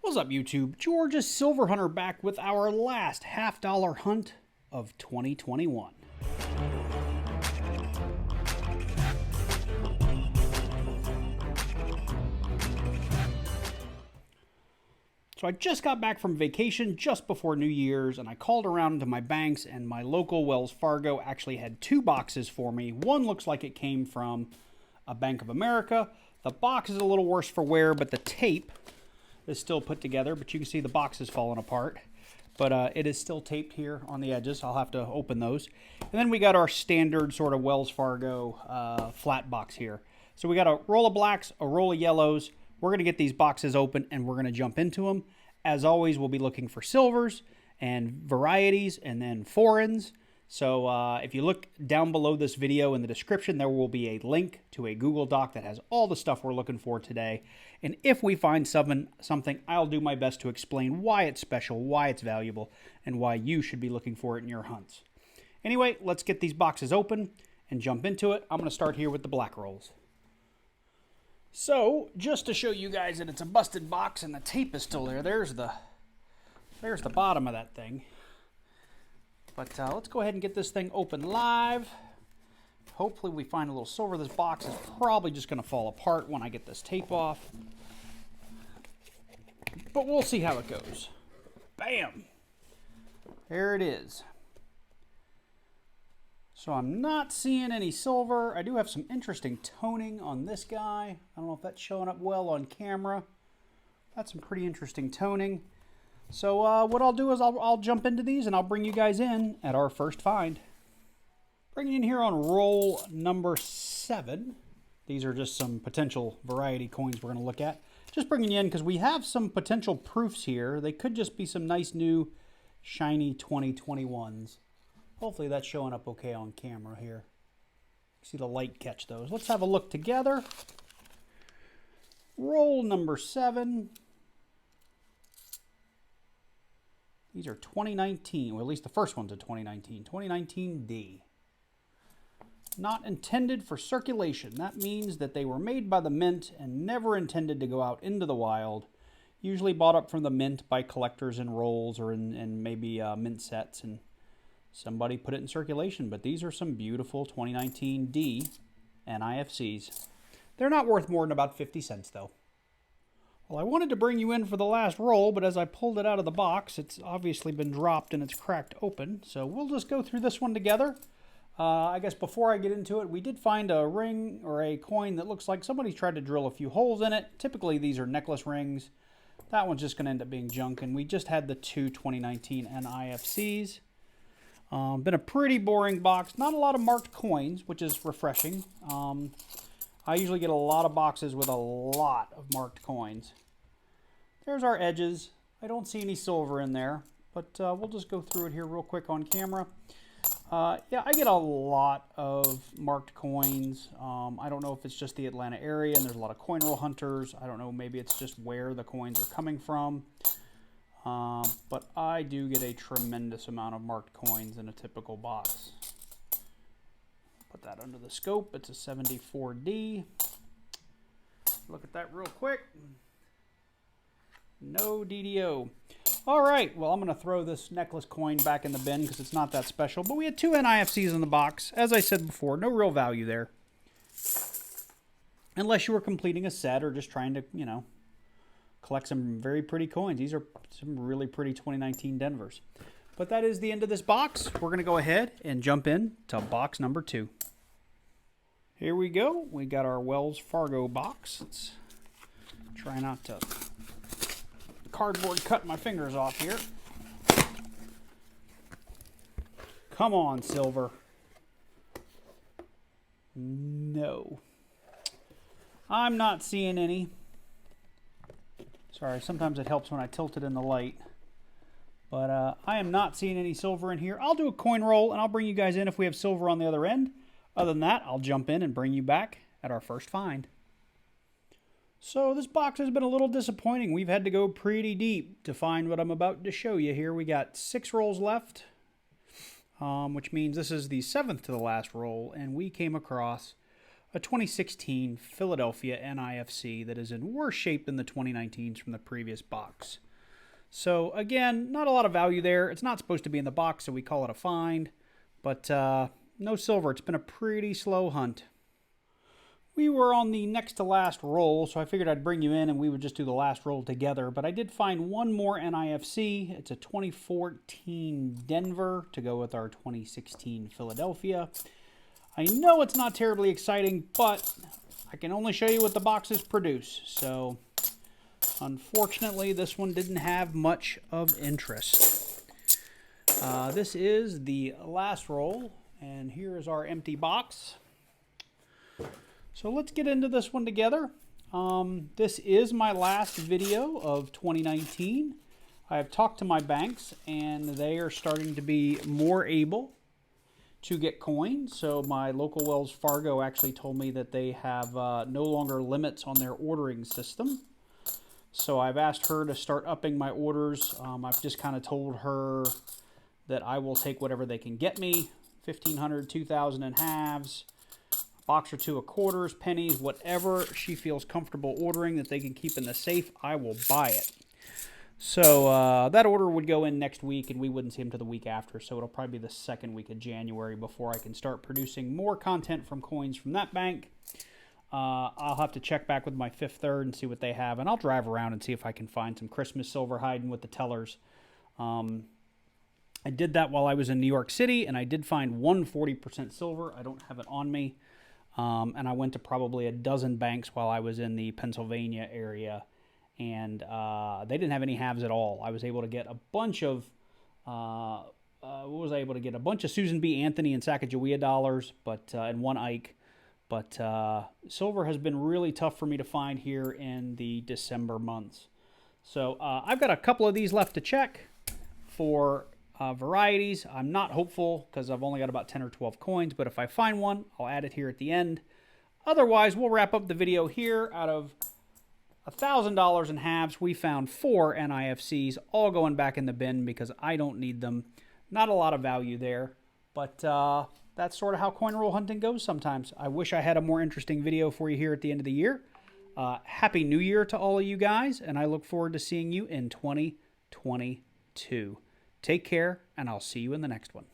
What's up, YouTube? George's Silver Hunter back with our last half-dollar hunt of 2021. So I just got back from vacation just before New Year's, and I called around to my banks, and my local Wells Fargo actually had two boxes for me. One looks like it came from a Bank of America. The box is a little worse for wear, but the tape is still put together, but you can see the box is falling apart. But it is still taped here on the edges. I'll have to open those. And then we got our standard sort of Wells Fargo flat box here. So we got a roll of blacks, a roll of yellows. We're going to get these boxes open and we're going to jump into them. As always, we'll be looking for silvers and varieties and then foreigns. So if you look down below this video in the description, there will be a link to a Google Doc that has all the stuff we're looking for today. And if we find something, I'll do my best to explain why it's special, why it's valuable, and why you should be looking for it in your hunts. Anyway, let's get these boxes open and jump into it. I'm going to start here with the black rolls. So, just to show you guys that it's a busted box and the tape is still there, there's the bottom of that thing. But let's go ahead and get this thing open live. Hopefully we find a little silver. This box is probably just going to fall apart when I get this tape off. But we'll see how it goes. Bam! There it is. So I'm not seeing any silver. I do have some interesting toning on this guy. I don't know if that's showing up well on camera. That's some pretty interesting toning. So what I'll do is I'll jump into these and I'll bring you guys in at our first find. Bringing in here on roll number 7. These are just some potential variety coins we're going to look at. Just bringing you in because we have some potential proofs here. They could just be some nice new shiny 2021s. Hopefully that's showing up okay on camera here. See the light catch those. Let's have a look together. Roll number 7. These are 2019, well, at least the first one's a 2019. 2019D. Not intended for circulation. That means that they were made by the mint and never intended to go out into the wild. Usually bought up from the mint by collectors in rolls or in maybe mint sets, and somebody put it in circulation. But these are some beautiful 2019D and IFCs. They're not worth more than about 50 cents, though. Well, I wanted to bring you in for the last roll, but as I pulled it out of the box, it's obviously been dropped and it's cracked open. So we'll just go through this one together. I guess before I get into it, we did find a ring or a coin that looks like somebody's tried to drill a few holes in it. Typically, these are necklace rings. That one's just going to end up being junk, and we just had the two 2019 NIFCs. Been a pretty boring box. Not a lot of marked coins, which is refreshing. I usually get a lot of boxes with a lot of marked coins. There's our edges. I don't see any silver in there, but we'll just go through it here real quick on camera. Yeah, I get a lot of marked coins. I don't know if it's just the Atlanta area and there's a lot of coin roll hunters. I don't know, maybe it's just where the coins are coming from. But I do get a tremendous amount of marked coins in a typical box. Put that under the scope. It's a 74D. Look at that real quick. No DDO. All right, well, I'm going to throw this necklace coin back in the bin because it's not that special. But we had two NIFCs in the box. As I said before, no real value there. Unless you were completing a set or just trying to, you know, collect some very pretty coins. These are some really pretty 2019 Denvers. But that is the end of this box. We're going to go ahead and jump in to box number 2. Here we go. We got our Wells Fargo box. Let's try not to cardboard cut my fingers off here. Come on, silver. No. I'm not seeing any. Sorry, sometimes it helps when I tilt it in the light. But I am not seeing any silver in here. I'll do a coin roll, and I'll bring you guys in if we have silver on the other end. Other than that, I'll jump in and bring you back at our first find. So this box has been a little disappointing. We've had to go pretty deep to find what I'm about to show you here. We got 6 rolls left, which means this is the 7th to the last roll, and we came across a 2016 Philadelphia NIFC that is in worse shape than the 2019s from the previous box. So again, not a lot of value there. It's not supposed to be in the box, so we call it a find. But no silver. It's been a pretty slow hunt. We were on the next to last roll, so I figured I'd bring you in and we would just do the last roll together. But I did find one more NIFC. It's a 2014 Denver to go with our 2016 Philadelphia. I know it's not terribly exciting, but I can only show you what the boxes produce. So unfortunately, this one didn't have much of interest. This is the last roll, and here is our empty box. So let's get into this one together. This is my last video of 2019. I have talked to my banks, and they are starting to be more able to get coins. So my local Wells Fargo actually told me that they have no longer limits on their ordering system. So I've asked her to start upping my orders. I've just kind of told her that I will take whatever they can get me, 1,500, 2,000 in halves, box or two of quarters, pennies, whatever she feels comfortable ordering that they can keep in the safe, I will buy it. So that order would go in next week, and we wouldn't see them to the week after. So it'll probably be the second week of January before I can start producing more content from coins from that bank. I'll have to check back with my Fifth Third and see what they have, and I'll drive around and see if I can find some Christmas silver hiding with the tellers. I did that while I was in New York City, and I did find 140% silver. I don't have it on me. And I went to probably a dozen banks while I was in the Pennsylvania area, and they didn't have any halves at all. I was able to get a bunch of, what was I able to get? A bunch of Susan B. Anthony and Sacagawea dollars, but and one Ike. But silver has been really tough for me to find here in the December months. So I've got a couple of these left to check for varieties. I'm not hopeful because I've only got about 10 or 12 coins, but if I find one, I'll add it here at the end. Otherwise, we'll wrap up the video here. Out of $1,000 in halves, we found 4 NIFCs, all going back in the bin because I don't need them. Not a lot of value there, but that's sort of how coin roll hunting goes sometimes. I wish I had a more interesting video for you here at the end of the year. Happy New Year to all of you guys, and I look forward to seeing you in 2022. Take care, and I'll see you in the next one.